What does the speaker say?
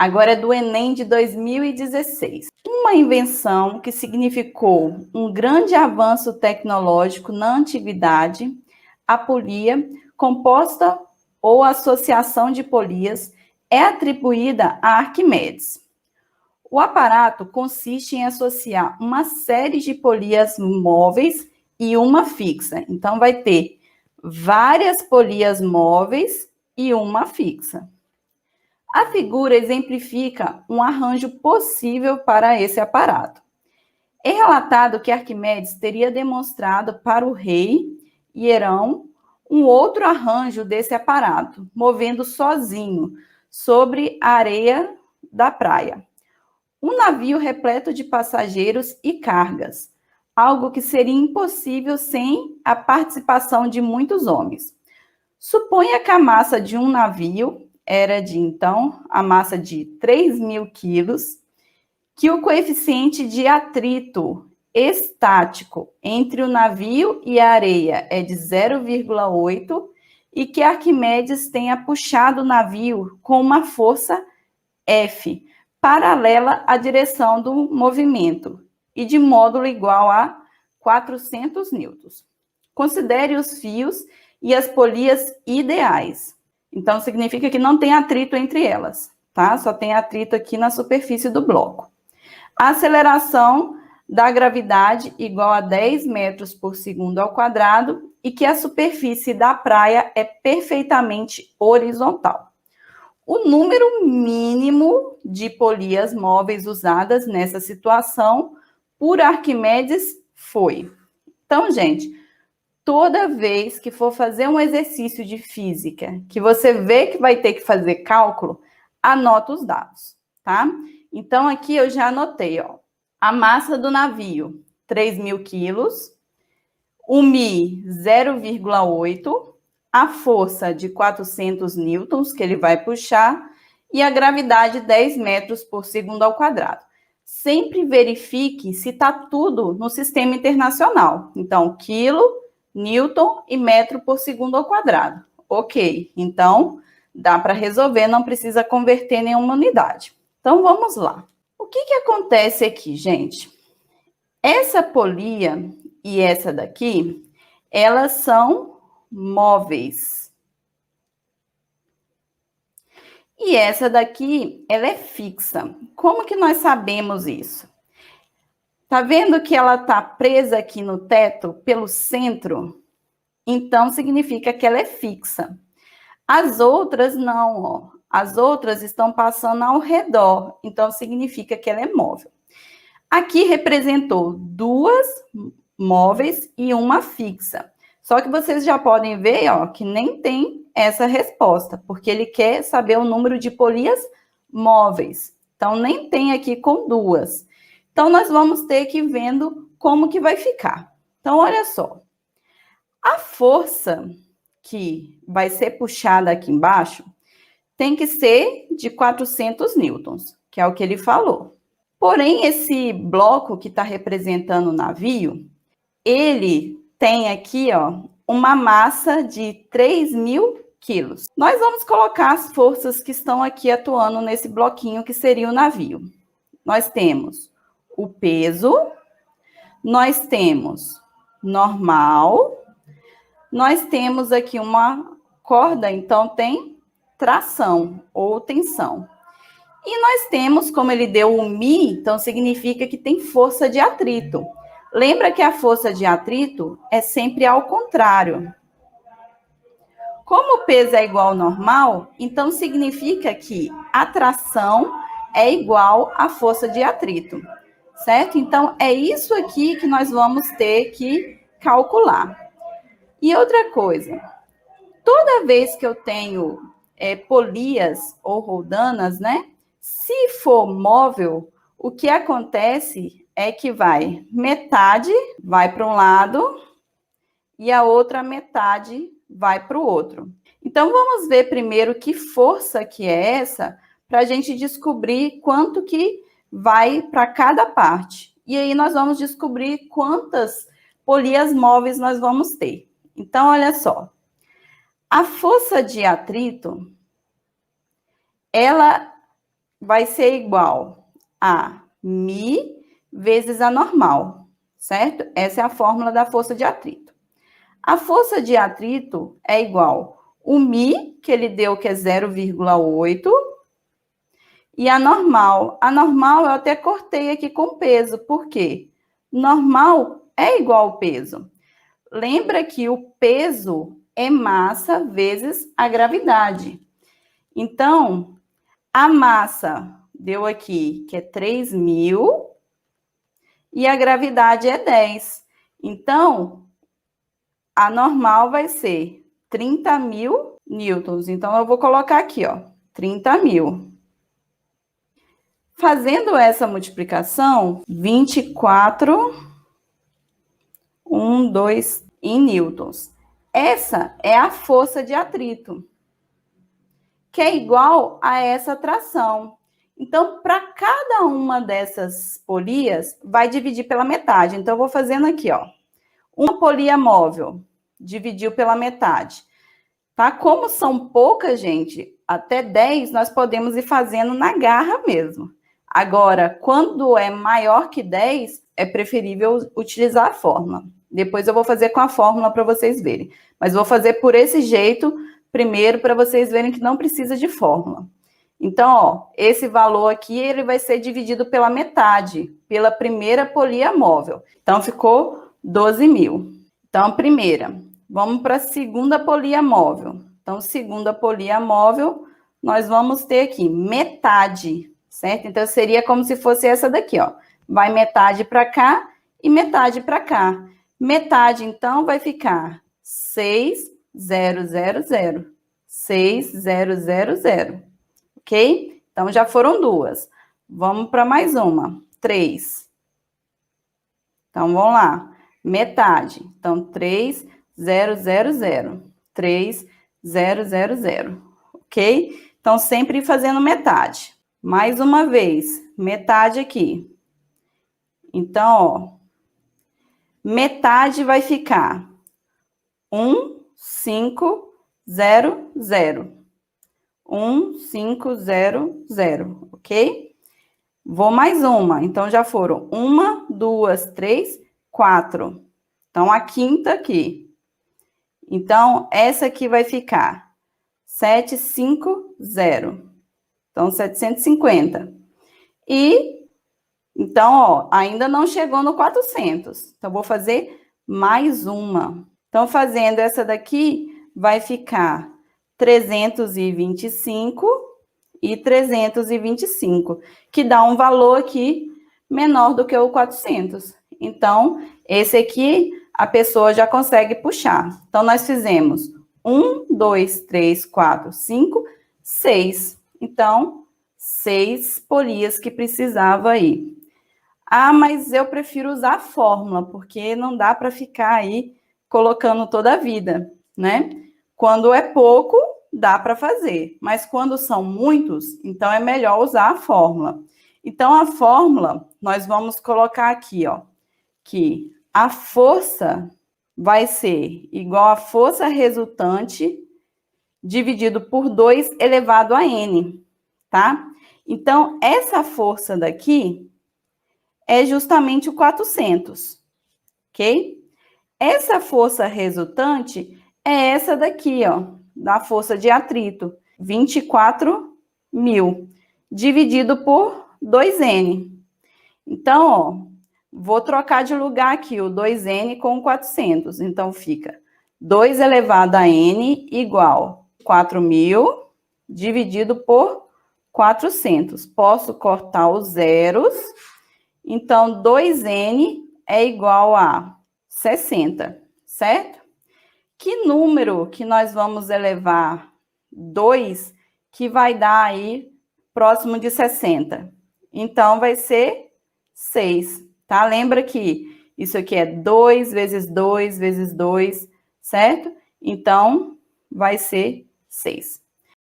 Agora é do Enem de 2016. Uma invenção que significou um grande avanço tecnológico na antiguidade, a polia, composta ou associação de polias, é atribuída a Arquimedes. O aparato consiste em associar uma série de polias móveis e uma fixa. Então, vai ter várias polias móveis e uma fixa. A figura exemplifica um arranjo possível para esse aparato. É relatado que Arquimedes teria demonstrado para o rei Hierão um outro arranjo desse aparato, movendo sozinho sobre a areia da praia. Um navio repleto de passageiros e cargas, algo que seria impossível sem a participação de muitos homens. Suponha que a massa de um navio era então a massa de 3.000 quilos, que o coeficiente de atrito estático entre o navio e a areia é de 0,8 e que Arquimedes tenha puxado o navio com uma força F, paralela à direção do movimento e de módulo igual a 400 newtons. Considere os fios e as polias ideais. Então, significa que não tem atrito entre elas, tá? Só tem atrito aqui na superfície do bloco. A aceleração da gravidade igual a 10 metros por segundo ao quadrado e que a superfície da praia é perfeitamente horizontal. O número mínimo de polias móveis usadas nessa situação por Arquimedes foi. Então, gente, toda vez que for fazer um exercício de física, que você vê que vai ter que fazer cálculo, anota os dados, tá? Então, aqui eu já anotei, ó. A massa do navio, 3.000 quilos. O Mi, 0,8. A força de 400 newtons, que ele vai puxar. E a gravidade, 10 metros por segundo ao quadrado. Sempre verifique se está tudo no sistema internacional. Então, quilo, newton e metro por segundo ao quadrado. Ok, então dá para resolver, não precisa converter nenhuma unidade. Então vamos lá. O que acontece aqui, gente? Essa polia e essa daqui, elas são móveis. E essa daqui, ela é fixa. Como que nós sabemos isso? Tá vendo que ela tá presa aqui no teto pelo centro? Então, significa que ela é fixa. As outras não, ó. As outras estão passando ao redor. Então, significa que ela é móvel. Aqui representou duas móveis e uma fixa. Só que vocês já podem ver, ó, que nem tem essa resposta, porque ele quer saber o número de polias móveis. Então, nem tem aqui com duas. Então, nós vamos ter que ir vendo como que vai ficar. Então, olha só. A força que vai ser puxada aqui embaixo tem que ser de 400 newtons, que é o que ele falou. Porém, esse bloco que está representando o navio, ele tem aqui, ó, uma massa de 3.000 quilos. Nós vamos colocar as forças que estão aqui atuando nesse bloquinho que seria o navio. Nós temos o peso, nós temos normal, nós temos aqui uma corda, então tem tração ou tensão. E nós temos, como ele deu o Mi, então significa que tem força de atrito. Lembra que a força de atrito é sempre ao contrário. Como o peso é igual ao normal, então significa que a tração é igual à força de atrito, certo? Então, é isso aqui que nós vamos ter que calcular. E outra coisa, toda vez que eu tenho polias ou roldanas, né? Se for móvel, o que acontece é que metade vai para um lado e a outra metade vai para o outro. Então, vamos ver primeiro que força que é essa, para a gente descobrir quanto que vai para cada parte. E aí, nós vamos descobrir quantas polias móveis nós vamos ter. Então, olha só. A força de atrito, ela vai ser igual a μ vezes a normal, certo? Essa é a fórmula da força de atrito. A força de atrito é igual o μ, que ele deu que é 0,8, e a normal. A normal eu até cortei aqui com peso, por quê? Normal é igual ao peso. Lembra que o peso é massa vezes a gravidade. Então, a massa deu aqui que é 3.000 e a gravidade é 10. Então, a normal vai ser 30.000 newtons. Então, eu vou colocar aqui, ó, 30.000. Fazendo essa multiplicação, 24, 2 em newtons. Essa é a força de atrito, que é igual a essa tração. Então, para cada uma dessas polias, vai dividir pela metade. Então, eu vou fazendo aqui, ó. Uma polia móvel, dividiu pela metade. Tá? Como são poucas, gente, até 10, nós podemos ir fazendo na garra mesmo. Agora, quando é maior que 10, é preferível utilizar a fórmula. Depois eu vou fazer com a fórmula para vocês verem. Mas vou fazer por esse jeito, primeiro, para vocês verem que não precisa de fórmula. Então, ó, esse valor aqui, ele vai ser dividido pela metade, pela primeira polia móvel. Então, ficou 12.000. Então, primeira. Vamos para a segunda polia móvel. Então, segunda polia móvel, nós vamos ter aqui metade, certo? Então, seria como se fosse essa daqui, ó. Vai metade para cá e metade para cá. Metade, então, vai ficar 6.000. 6.000. Ok? Então, já foram duas. Vamos para mais uma. 3. Então, vamos lá. Metade. Então, 3.000. 3.000. Ok? Então, sempre fazendo metade. Mais uma vez, metade aqui. Então, ó, metade vai ficar 1.500. 1.500, ok? Vou mais uma. Então, já foram 1, 2, 3, 4. Então, a quinta aqui. Então, essa aqui vai ficar 750. Então, 750. E, então, ó, ainda não chegou no 400. Então, vou fazer mais uma. Então, fazendo essa daqui, vai ficar 325 e 325, que dá um valor aqui menor do que o 400. Então, esse aqui a pessoa já consegue puxar. Então, nós fizemos 1, 2, 3, 4, 5, 6. Então, 6 polias que precisava aí. Ah, mas eu prefiro usar a fórmula, porque não dá para ficar aí colocando toda a vida, né? Quando é pouco, dá para fazer. Mas quando são muitos, então é melhor usar a fórmula. Então, a fórmula, nós vamos colocar aqui, ó, que a força vai ser igual à força resultante dividido por 2 elevado a n, tá? Então, essa força daqui é justamente o 400, ok? Essa força resultante é essa daqui, ó, da força de atrito, 24.000, dividido por 2n. Então, ó, vou trocar de lugar aqui o 2n com 400. Então, fica 2 elevado a n igual 4.000 dividido por 400. Posso cortar os zeros. Então, 2n é igual a 60, certo? Que número que nós vamos elevar 2 que vai dar aí próximo de 60? Então, vai ser 6, tá? Lembra que isso aqui é 2 vezes 2 vezes 2, certo? Então, vai ser 6.